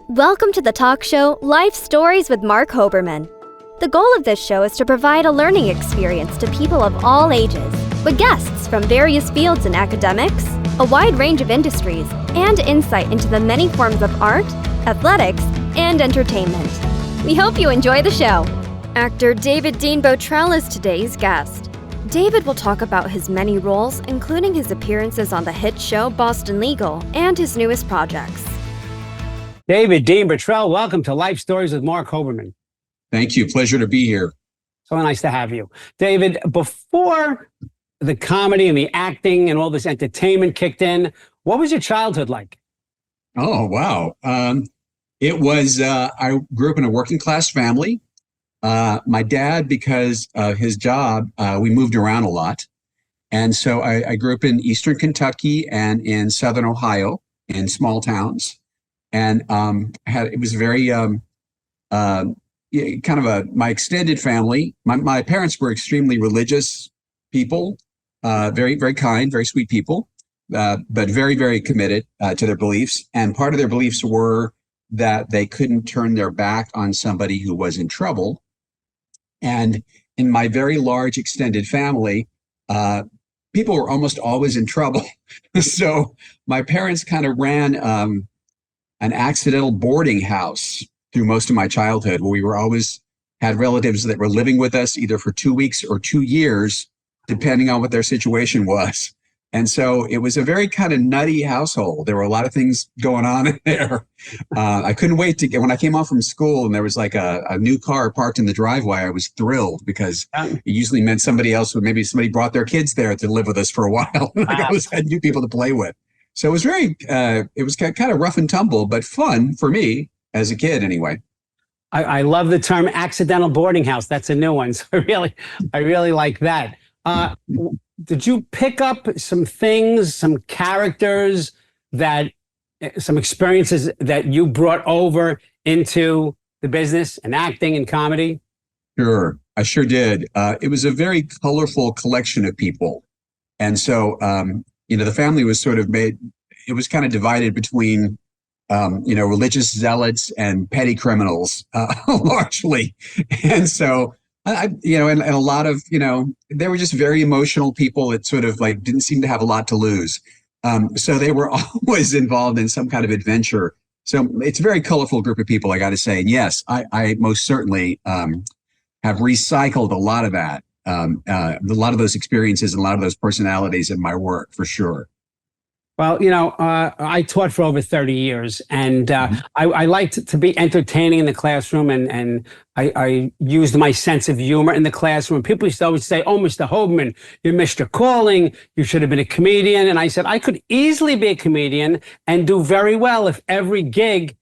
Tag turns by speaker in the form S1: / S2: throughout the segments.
S1: Welcome to the talk show Life Stories with Marc Hoberman. The goal of this show is to provide a learning experience to people of all ages, with guests from various fields in academics, a wide range of industries, and insight into the many forms of art, athletics, and entertainment. We hope you enjoy the show. Actor David Dean Bottrell is today's guest. David will talk about his many roles, including his appearances on the hit show Boston Legal and his newest projects.
S2: David Dean Bottrell, welcome to Life Stories with Marc Hoberman.
S3: Thank you. Pleasure to be here.
S2: So nice to have you. David, before the comedy and the acting and all this entertainment kicked in, what was your childhood like?
S3: Oh, wow. It was, I grew up in a working class family. My dad, because of his job, we moved around a lot. And so I grew up in Eastern Kentucky and in Southern Ohio in small towns. And it was very my extended family. My parents were extremely religious people, very, very kind, very sweet people, but very, very committed to their beliefs. And part of their beliefs were that they couldn't turn their back on somebody who was in trouble. And in my very large extended family, people were almost always in trouble. So my parents kind of ran an accidental boarding house through most of my childhood, where we were always had relatives that were living with us either for 2 weeks or 2 years, depending on what their situation was. And so it was a very kind of nutty household. There were a lot of things going on in there. I couldn't wait to when I came off from school and there was like a new car parked in the driveway. I was thrilled because it usually meant somebody brought their kids there to live with us for a while. I always had new people to play with. So it was it was kind of rough and tumble, but fun for me as a kid anyway.
S2: I love the term accidental boarding house. That's a new one. So I really like that. Did you pick up some things, some characters some experiences that you brought over into the business and acting and comedy?
S3: Sure, I sure did. It was a very colorful collection of people. And so, the family was it was kind of divided between, religious zealots and petty criminals, largely. And so, and a lot of, they were just very emotional people that sort of like didn't seem to have a lot to lose. So they were always involved in some kind of adventure. So it's a very colorful group of people, I got to say. And yes, I most certainly have recycled a lot of that, a lot of those experiences and a lot of those personalities in my work, for sure.
S2: Well, I taught for over 30 years, and I liked to be entertaining in the classroom, and I used my sense of humor in the classroom. People used to always say, "Oh, Mr. Hoberman, you missed your calling. You should have been a comedian." And I said, I could easily be a comedian and do very well if every gig,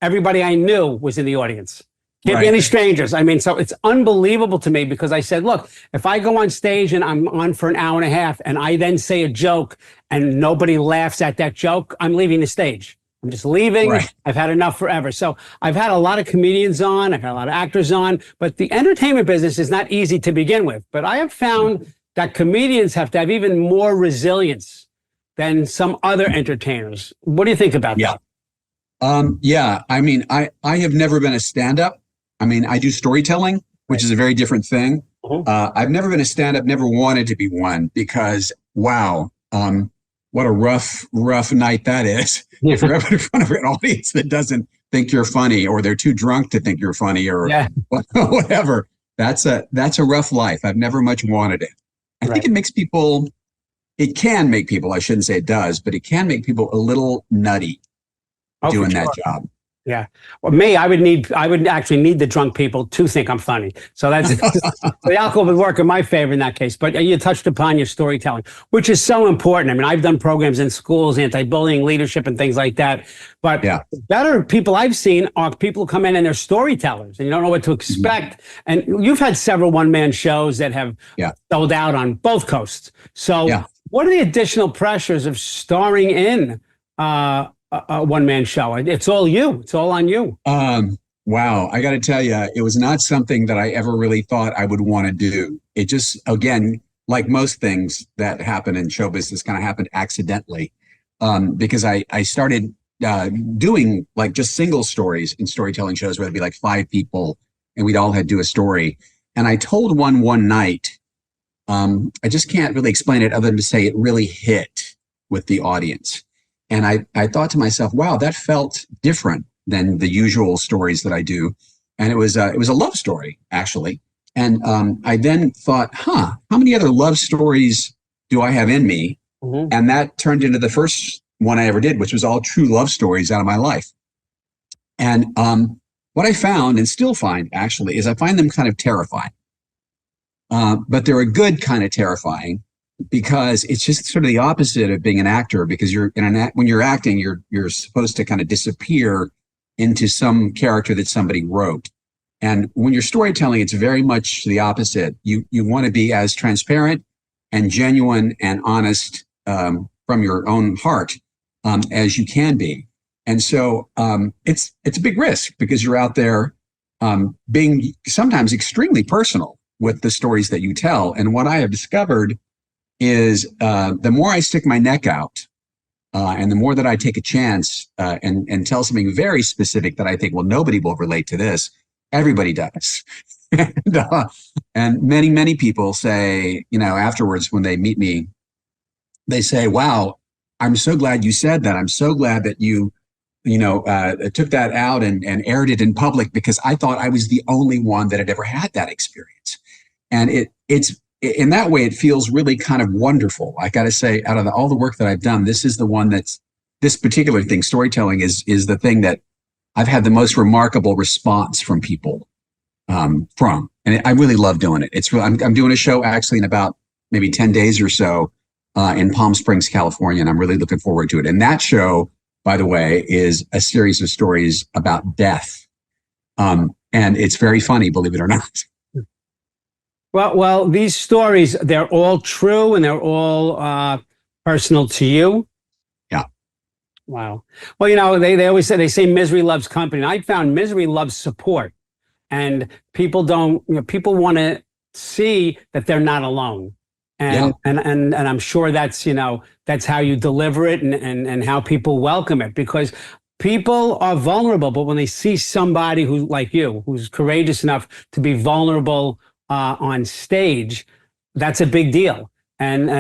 S2: everybody I knew was in the audience. Can't be any strangers. I mean, so it's unbelievable to me because I said, look, if I go on stage and I'm on for an hour and a half and I then say a joke and nobody laughs at that joke, I'm leaving the stage. I'm just leaving. Right. I've had enough forever. So I've had a lot of comedians on, I've had a lot of actors on, but the entertainment business is not easy to begin with. But I have found that comedians have to have even more resilience than some other entertainers. What do you think about that?
S3: I mean, I have never been a stand-up. I mean, I do storytelling, which is a very different thing. I've never been a stand-up, never wanted to be one because, wow, what a rough night that is. If you're ever in front of an audience that doesn't think you're funny, or they're too drunk to think you're funny, or whatever, that's a rough life. I've never much wanted it. I think it can make people, I shouldn't say it does, but it can make people a little nutty doing that job.
S2: Yeah. Well, I would actually need the drunk people to think I'm funny. So that's the alcohol would work in my favor in that case. But you touched upon your storytelling, which is so important. I mean, I've done programs in schools, anti-bullying, leadership, and things like that. But better people I've seen are people who come in and they're storytellers and you don't know what to expect. And you've had several one-man shows that have sold out on both coasts. So what are the additional pressures of starring in a one-man show? It's all you. It's all on you.
S3: Wow. I got to tell you, it was not something that I ever really thought I would want to do. It just, again, like most things that happen in show business, kind of happened accidentally. Because I started doing like just single stories in storytelling shows where it'd be like 5 people and we'd all had to do a story. And I told one night, I just can't really explain it other than to say it really hit with the audience. And I thought to myself, wow, that felt different than the usual stories that I do. And it was a love story, actually. And I then thought, how many other love stories do I have in me? Mm-hmm. And that turned into the first one I ever did, which was all true love stories out of my life. And what I found, and still find actually, is I find them kind of terrifying. But they're a good kind of terrifying, because it's just sort of the opposite of being an actor, because when you're acting, you're supposed to kind of disappear into some character that somebody wrote. And when you're storytelling, it's very much the opposite. You want to be as transparent and genuine and honest from your own heart as you can be. And so it's a big risk, because you're out there being sometimes extremely personal with the stories that you tell. And what I have discovered is the more I stick my neck out and the more that I take a chance and tell something very specific that I think, well, nobody will relate to this. Everybody does. And many people say, afterwards when they meet me, they say, wow, I'm so glad you said that. I'm so glad that you took that out and aired it in public, because I thought I was the only one that had ever had that experience. And it's in that way, it feels really kind of wonderful. I got to say, out of all the work that I've done, this is the one this particular thing, storytelling is the thing that I've had the most remarkable response from people and I really love doing it. I'm doing a show actually in about maybe 10 days or so in Palm Springs, California, and I'm really looking forward to it. And that show, by the way, is a series of stories about death. And it's very funny, believe it or not.
S2: Well, these stories, they're all true and they're all personal to you.
S3: Yeah.
S2: Wow. Well, they always say misery loves company. And I found misery loves support. And people people want to see that they're not alone. And I'm sure that's how you deliver it and how people welcome it, because people are vulnerable. But when they see somebody who's courageous enough to be vulnerable on stage, that's a big deal. And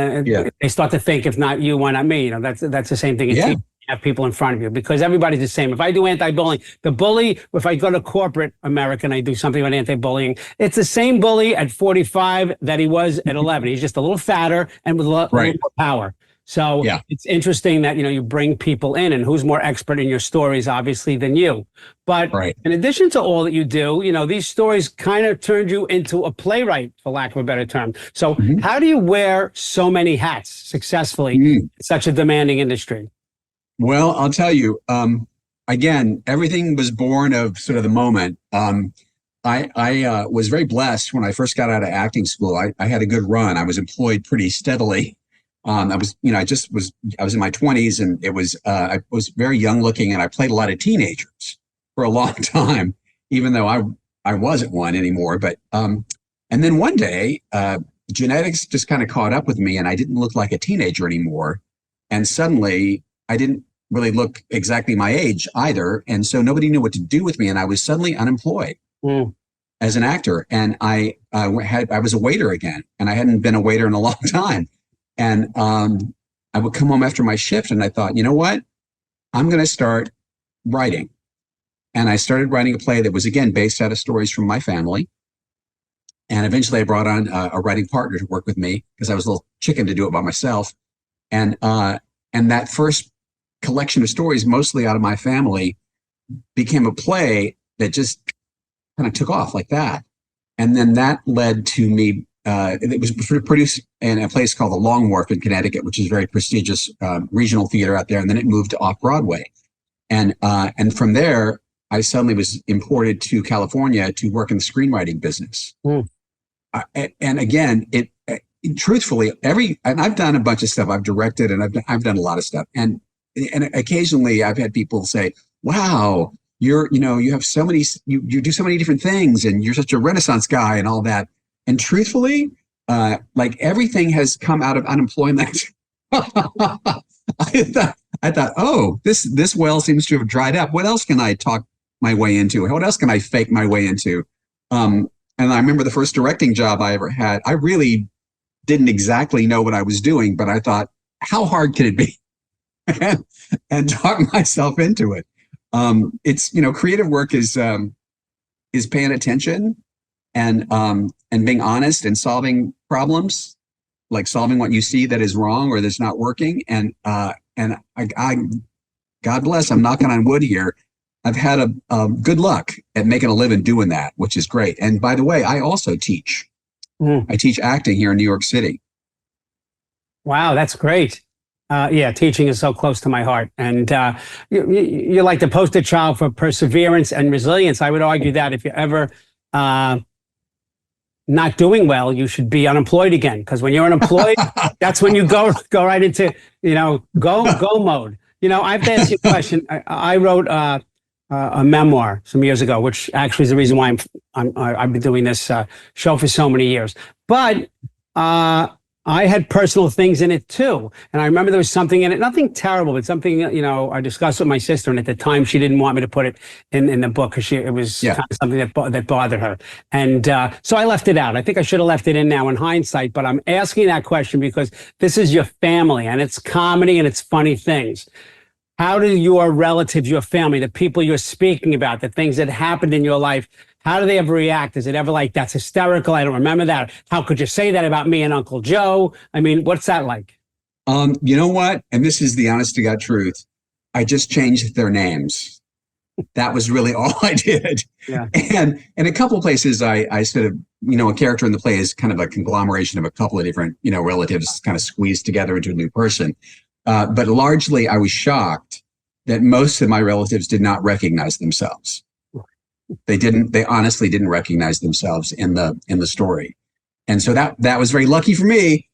S2: they start to think, if not you, why not me? That's the same thing. You have people in front of you, because everybody's the same. If I do anti-bullying, the bully, if I go to corporate America and I do something about anti-bullying, it's the same bully at 45 that he was at 11. He's just a little fatter and with a little more power. So it's interesting that, you bring people in, and who's more expert in your stories, obviously, than you. But in addition to all that you do, these stories kind of turned you into a playwright, for lack of a better term. So how do you wear so many hats successfully in such a demanding industry?
S3: Well, I'll tell you, again, everything was born of sort of the moment. I was very blessed when I first got out of acting school. I had a good run. I was employed pretty steadily. I was in my 20s, and I was very young looking, and I played a lot of teenagers for a long time, even though I wasn't one anymore. But and then one day, genetics just kind of caught up with me, and I didn't look like a teenager anymore. And suddenly, I didn't really look exactly my age either, and so nobody knew what to do with me, and I was suddenly unemployed as an actor. And I was a waiter again, and I hadn't been a waiter in a long time. And I would come home after my shift, and I thought, you know what? I'm going to start writing. And I started writing a play that was, again, based out of stories from my family. And eventually I brought on a writing partner to work with me, because I was a little chicken to do it by myself. And that first collection of stories, mostly out of my family, became a play that just kind of took off like that. And then that led to me. It was produced in a place called the Long Wharf in Connecticut, which is a very prestigious regional theater out there. And then it moved to Off-Broadway. And from there, I suddenly was imported to California to work in the screenwriting business. And again, truthfully, and I've done a bunch of stuff. I've directed, and I've done a lot of stuff. And occasionally I've had people say, wow, you have so many, you do so many different things, and you're such a Renaissance guy and all that. And truthfully, like everything has come out of unemployment. I I thought, oh, this well seems to have dried up. What else can I talk my way into? What else can I fake my way into? And I remember the first directing job I ever had. I really didn't exactly know what I was doing, but I thought, how hard can it be? and talk myself into it. It's, creative work is paying attention and being honest and solving problems, like solving what you see that is wrong or that's not working. And I God bless, I'm knocking on wood here. I've had a good luck at making a living doing that, which is great. And by the way, I also teach. I teach acting here in New York City.
S2: Wow, that's great. Yeah, teaching is so close to my heart. And you're like the poster child for perseverance and resilience. I would argue that if you're ever not doing well, you should be unemployed again. Because when you're unemployed, that's when you go right into, go mode. I have to ask you a question. I wrote a memoir some years ago, which actually is the reason why I've been doing this show for so many years. But I had personal things in it too. And I remember there was something in it, nothing terrible, but something, I discussed with my sister. And at the time, she didn't want me to put it in the book because it was kind of something that bothered her. And so I left it out. I think I should have left it in now in hindsight, but I'm asking that question because this is your family and it's comedy and it's funny things. How do your relatives, your family, the people you're speaking about, the things that happened in your life, how do they ever react? Is it ever like, that's hysterical, I don't remember that? How could you say that about me and Uncle Joe? I mean, what's that like?
S3: You know what? And this is the honest to God truth. I just changed their names. That was really all I did.
S2: Yeah.
S3: And in a couple of places, I sort of, a character in the play is kind of a conglomeration of a couple of different, relatives kind of squeezed together into a new person. But largely, I was shocked that most of my relatives did not recognize themselves. They honestly didn't recognize themselves in the story. And so that was very lucky for me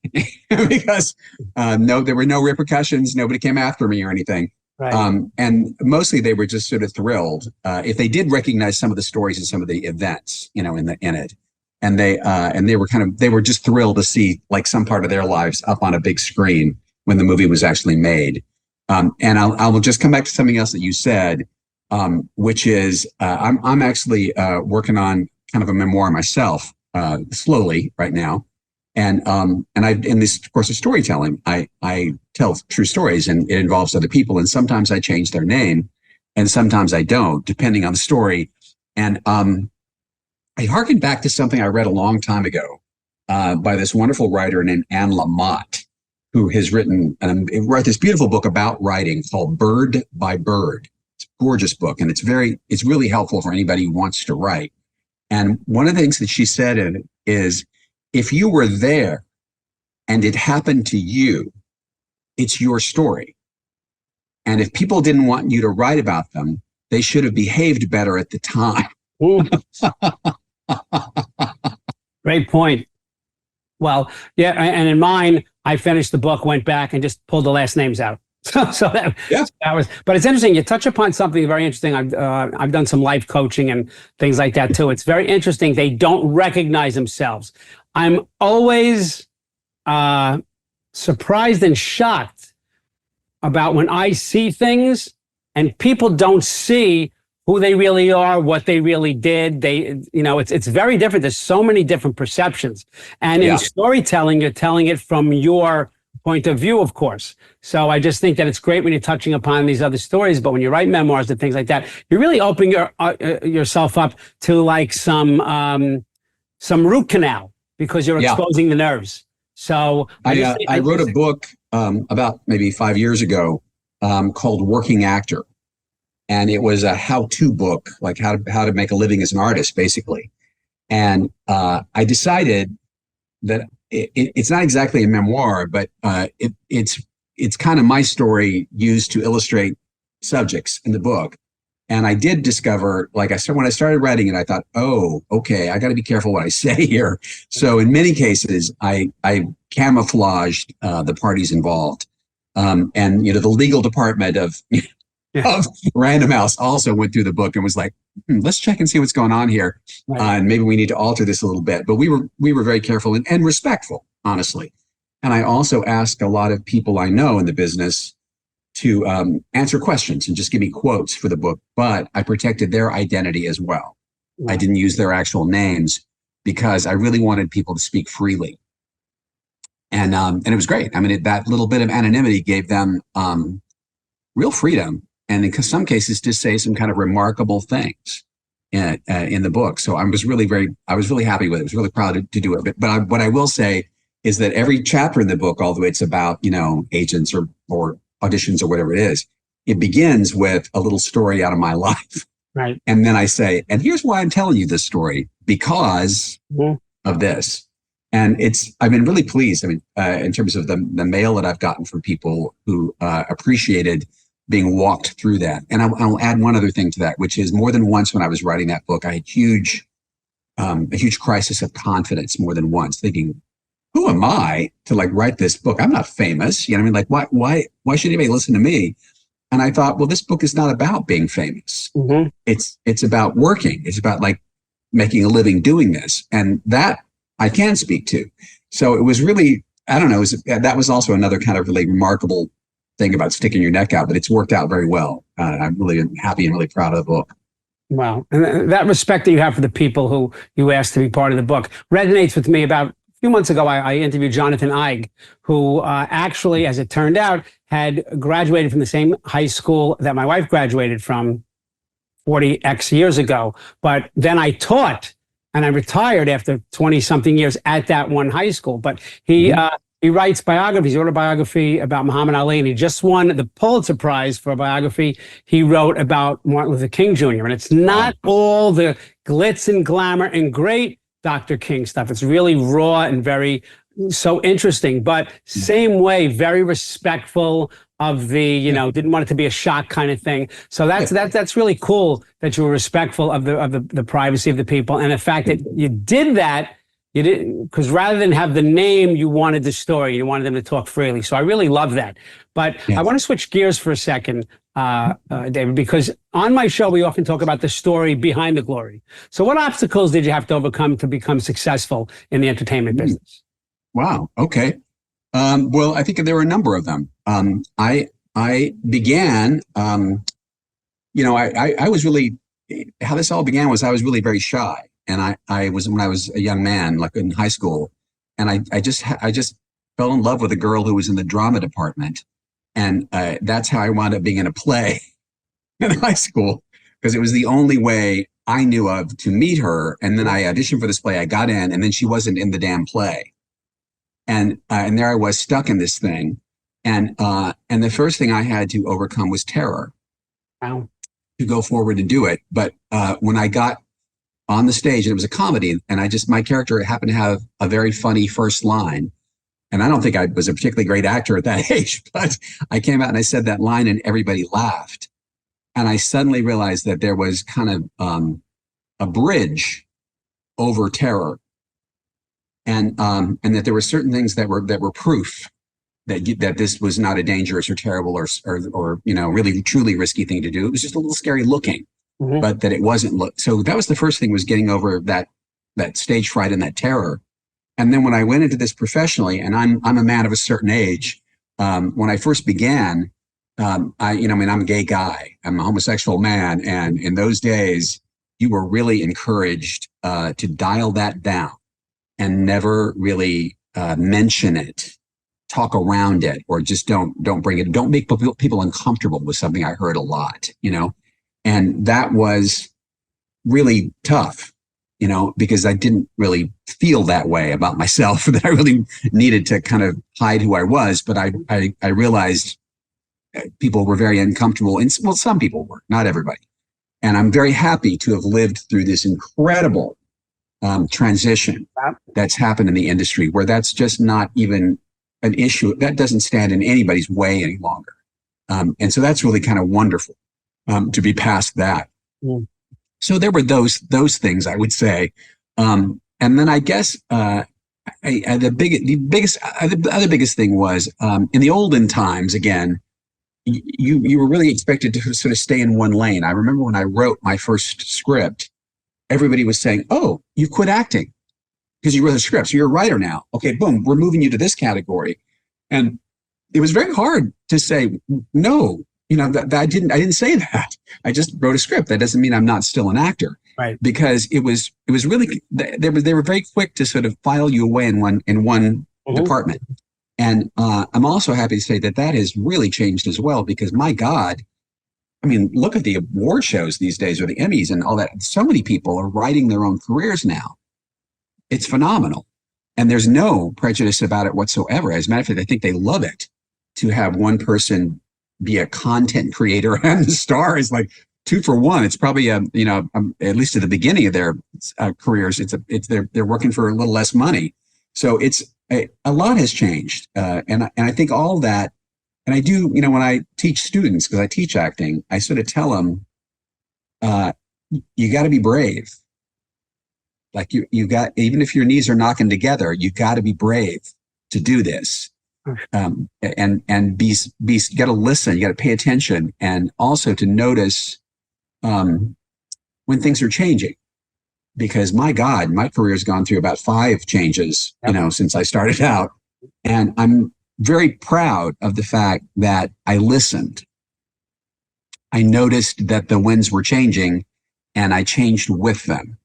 S3: because there were no repercussions. Nobody came after me or anything.
S2: Right.
S3: And mostly they were just sort of thrilled if they did recognize some of the stories and some of the events, in it. And they were just thrilled to see like some part of their lives up on a big screen when the movie was actually made. And I will just come back to something else that you said. Which is I'm actually working on kind of a memoir myself, slowly right now, and in this course of storytelling, I tell true stories, and it involves other people, and sometimes I change their name, and sometimes I don't, depending on the story. And I hearken back to something I read a long time ago by this wonderful writer named Anne Lamott, who has written wrote this beautiful book about writing called Bird by Bird. Gorgeous book, and it's really helpful for anybody who wants to write. And one of the things that she said in it is, if you were there and it happened to you, it's your story. And if people didn't want you to write about them, they should have behaved better at the time.
S2: Great point. Well, yeah, and in mine, I finished the book, went back and just pulled the last names out. So that was, but it's interesting. You touch upon something very interesting. I've done some life coaching and things like that too. It's very interesting. They don't recognize themselves. I'm always surprised and shocked about when I see things and people don't see who they really are, what they really did. It's very different. There's so many different perceptions. And in storytelling, you're telling it from your point of view, of course. So I just think that it's great when you're touching upon these other stories, but when you write memoirs and things like that, you're really opening yourself up to like some root canal because you're exposing the nerves. So
S3: I wrote a book about maybe 5 years ago called Working Actor. And it was a how-to book, like how to make a living as an artist, basically. And I decided that it's not exactly a memoir, but it's kind of my story used to illustrate subjects in the book. And I did discover, when I started writing it, I thought, oh, okay, I got to be careful what I say here. So in many cases, I camouflaged the parties involved. And the legal department of Random House also went through the book and was like, let's check and see what's going on here. Right. And maybe we need to alter this a little bit. But we were very careful and respectful, honestly. And I also asked a lot of people I know in the business, to answer questions and just give me quotes for the book, but I protected their identity as well. I didn't use their actual names because I really wanted people to speak freely. And it was great. I mean, that little bit of anonymity gave them real freedom, and in some cases, to say some kind of remarkable things in the book. So I was really happy with it. I was really proud to do it. But what I will say is that every chapter in the book, although it's about, agents or auditions or whatever it is, it begins with a little story out of my life.
S2: Right.
S3: And then I say, and here's why I'm telling you this story, because of this. And I've been really pleased. I mean, in terms of the mail that I've gotten from people who appreciated being walked through that. And I'll add one other thing to that, which is more than once when I was writing that book, I had a huge crisis of confidence more than once, thinking, who am I to write this book? I'm not famous. You know what I mean? Why should anybody listen to me? And I thought, well, this book is not about being famous. Mm-hmm. It's about working. It's about making a living doing this. And that I can speak to. So it was really, I don't know, that was also another kind of really remarkable thing about sticking your neck out, but it's worked out very well. I'm really happy and really proud of the book.
S2: Wow. And that respect that you have for the people who you asked to be part of the book resonates with me. About a few months ago, I interviewed Jonathan Eig, who actually, as it turned out, had graduated from the same high school that my wife graduated from 40X years ago. But then I taught, and I retired after 20-something years at that one high school. But he writes biographies, autobiography about Muhammad Ali, and he just won the Pulitzer Prize for a biography he wrote about Martin Luther King Jr. And it's not all the glitz and glamour and great Dr. King stuff. It's really raw and very so interesting, but same way, very respectful of the, didn't want it to be a shock kind of thing. So that's really cool that you were respectful of the privacy of the people, and the fact that you did that. You didn't, because rather than have the name, you wanted the story. You wanted them to talk freely. So I really love that. But I want to switch gears for a second, David, because on my show, we often talk about the story behind the glory. So what obstacles did you have to overcome to become successful in the entertainment business?
S3: Wow. Okay. Well, I think there were a number of them. I began, I was really, how this all began was I was really very shy. And I was, when I was a young man, in high school, and I just fell in love with a girl who was in the drama department. And that's how I wound up being in a play in high school, because it was the only way I knew of to meet her. And then I auditioned for this play, I got in, and then she wasn't in the damn play. And there I was stuck in this thing. And the first thing I had to overcome was terror.
S2: Wow. To
S3: go forward and do it. But when I got on the stage, and it was a comedy, and my character happened to have a very funny first line. And I don't think I was a particularly great actor at that age, but I came out and I said that line and everybody laughed. And I suddenly realized that there was kind of a bridge over terror. And that there were certain things that were proof that this was not a dangerous or terrible or really truly risky thing to do. It was just a little scary looking. Mm-hmm. But that it wasn't. So that was the first thing, was getting over that stage fright and that terror. And then when I went into this professionally, and I'm a man of a certain age, when I first began, I'm a gay guy, I'm a homosexual man. And in those days, you were really encouraged to dial that down and never really mention it, talk around it, or just don't bring it. Don't make people uncomfortable with something. I heard a lot, And that was really tough, because I didn't really feel that way about myself, that I really needed to kind of hide who I was. But I realized people were very uncomfortable. And well, some people were, not everybody. And I'm very happy to have lived through this incredible transition that's happened in the industry, where that's just not even an issue. That doesn't stand in anybody's way any longer. And so that's really kind of wonderful. To be past that. Mm. So there were those things, I would say. And then I guess the other biggest thing was, in the olden times, again, you were really expected to sort of stay in one lane. I remember when I wrote my first script, everybody was saying, "Oh, you quit acting because you wrote a script. So you're a writer now. Okay, boom, we're moving you to this category." And it was very hard to say no. That I didn't say that. I just wrote a script. That doesn't mean I'm not still an actor,
S2: Right?
S3: because it was really, they were very quick to sort of file you away in one department. And I'm also happy to say that has really changed as well, because my God, I mean, look at the award shows these days, or the Emmys and all that. So many people are writing their own careers now. It's phenomenal. And there's no prejudice about it whatsoever. As a matter of fact, I think they love it to have one person be a content creator and the star is like 2 for 1. It's probably at least at the beginning of their careers, they're working for a little less money. So a lot has changed, and I think all that. And I do, when I teach students, because I teach acting, I sort of tell them, you got to be brave. Like you got, even if your knees are knocking together, you got to be brave to do this. And you got to listen, you got to pay attention, and also to notice when things are changing. Because my God, my career's gone through about 5 changes, since I started out, and I'm very proud of the fact that I listened. I noticed that the winds were changing, and I changed with them,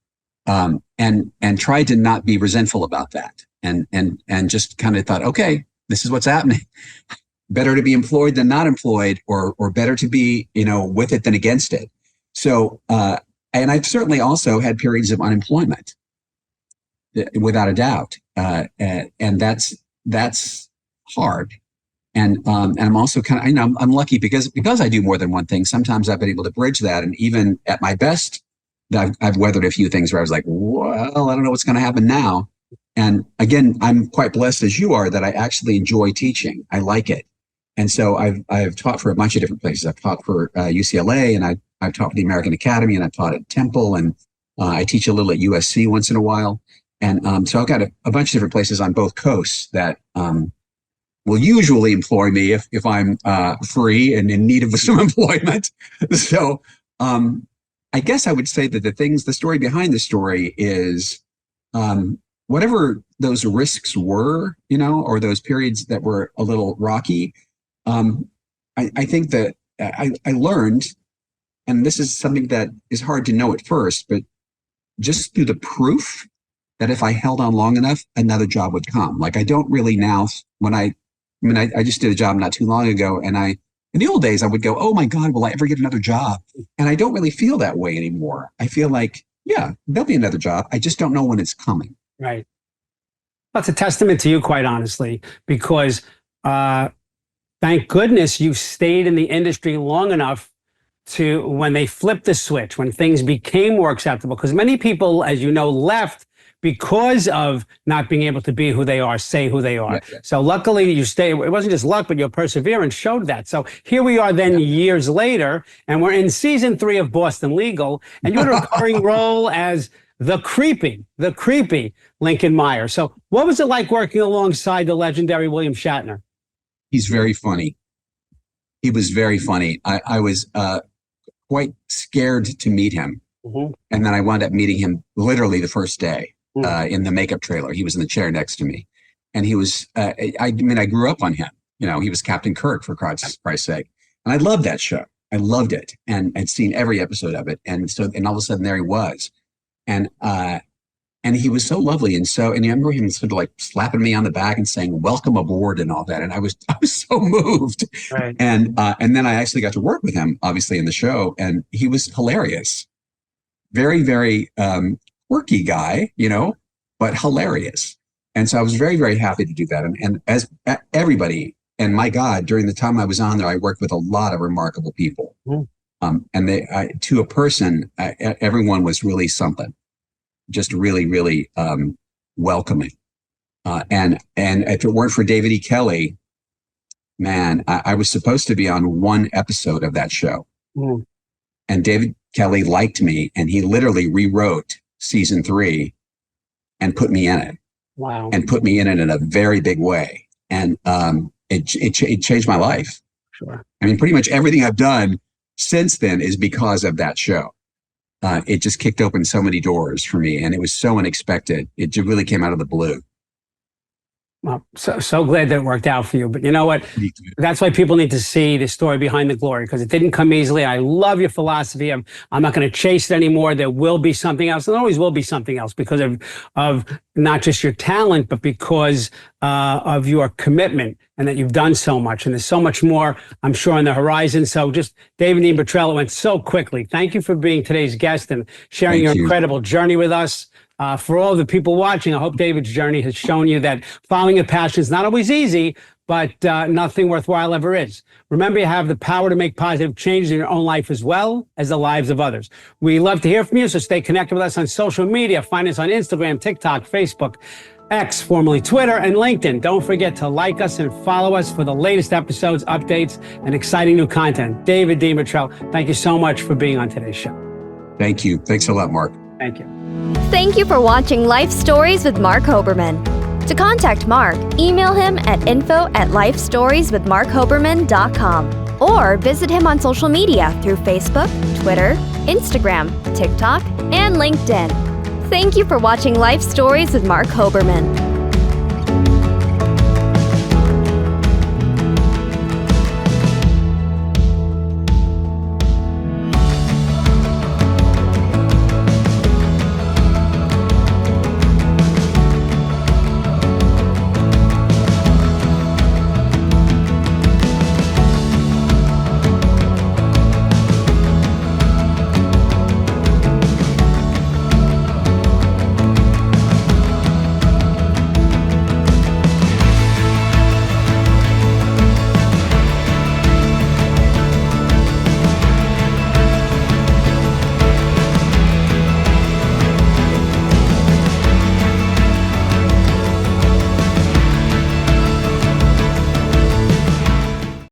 S3: and tried to not be resentful about that, and just kind of thought, okay, this is what's happening. Better to be employed than not employed, or better to be, with it than against it. So, and I've certainly also had periods of unemployment, without a doubt. And that's hard. And I'm also kind of, I'm lucky because I do more than one thing. Sometimes I've been able to bridge that. And even at my best, I've weathered a few things where I was like, well, I don't know what's going to happen now. And again, I'm quite blessed, as you are, that I actually enjoy teaching. I like it. And so I've taught for a bunch of different places. I've taught for UCLA, and I've taught for the American Academy, and I've taught at Temple, and I teach a little at USC once in a while. And so I've got a bunch of different places on both coasts that will usually employ me if I'm free and in need of some employment. So I guess I would say that the story behind the story is whatever those risks were, or those periods that were a little rocky. I think that I learned, and this is something that is hard to know at first, but just through the proof that if I held on long enough, another job would come. Like I don't really now, I just did a job not too long ago, and in the old days, I would go, oh my God, will I ever get another job? And I don't really feel that way anymore. I feel like, yeah, there'll be another job. I just don't know when it's coming.
S2: Right. That's a testament to you, quite honestly, because thank goodness you stayed in the industry long enough to when they flipped the switch, when things became more acceptable. Because many people, as you know, left because of not being able to be who they are, say who they are. Yeah. So luckily you stayed. It wasn't just luck, but your perseverance showed that. So here we are then years later, and we're in season 3 of Boston Legal, and you had a recurring role as the creepy Lincoln Meyer. So what was it like working alongside the legendary William Shatner?
S3: He's very funny. He was very funny. I was quite scared to meet him. Mm-hmm. And then I wound up meeting him literally the first day in the makeup trailer. He was in the chair next to me. And he was, I grew up on him. He was Captain Kirk, for Christ's sake. And I loved that show. I loved it. And I'd seen every episode of it. And all of a sudden there he was. And he was so lovely. And I remember him sort of like slapping me on the back and saying, welcome aboard and all that. And I was so moved. Right. And then I actually got to work with him, obviously, in the show. And he was hilarious. Very, very quirky guy, but hilarious. And so I was very, very happy to do that. And as everybody, and my God, during the time I was on there, I worked with a lot of remarkable people. And to a person, everyone was really something. Just really, really welcoming. And if it weren't for David E. Kelley, man, I was supposed to be on one episode of that show. And David Kelley liked me, and he literally rewrote season 3 and put me in it.
S2: Wow.
S3: And put me in it in a very big way. And it changed my life.
S2: Sure.
S3: I mean, pretty much everything I've done since then is because of that show. It just kicked open so many doors for me, and it was so unexpected. It really came out of the blue.
S2: Well, so glad that it worked out for you. But you know what?
S3: Me too.
S2: That's why people need to see the story behind the glory, because it didn't come easily. I love your philosophy. I'm not going to chase it anymore. There will be something else. There always will be something else because of not just your talent, but because of your commitment and that you've done so much. And there's so much more, I'm sure, on the horizon. So just David Dean Bottrell, it went so quickly. Thank you for being today's guest and sharing your incredible journey with us. For all the people watching, I hope David's journey has shown you that following a passion is not always easy, but nothing worthwhile ever is. Remember, you have the power to make positive changes in your own life as well as the lives of others. We love to hear from you, so stay connected with us on social media. Find us on Instagram, TikTok, Facebook, X, formerly Twitter, and LinkedIn. Don't forget to like us and follow us for the latest episodes, updates, and exciting new content. David Dean Bottrell, thank you so much for being on today's show.
S3: Thank you. Thanks a lot, Mark.
S2: Thank you.
S1: Thank you for watching Life Stories with Marc Hoberman. To contact Marc, email him at info@lifestorieswithmarchoberman.com or visit him on social media through Facebook, Twitter, Instagram, TikTok, and LinkedIn. Thank you for watching Life Stories with Marc Hoberman.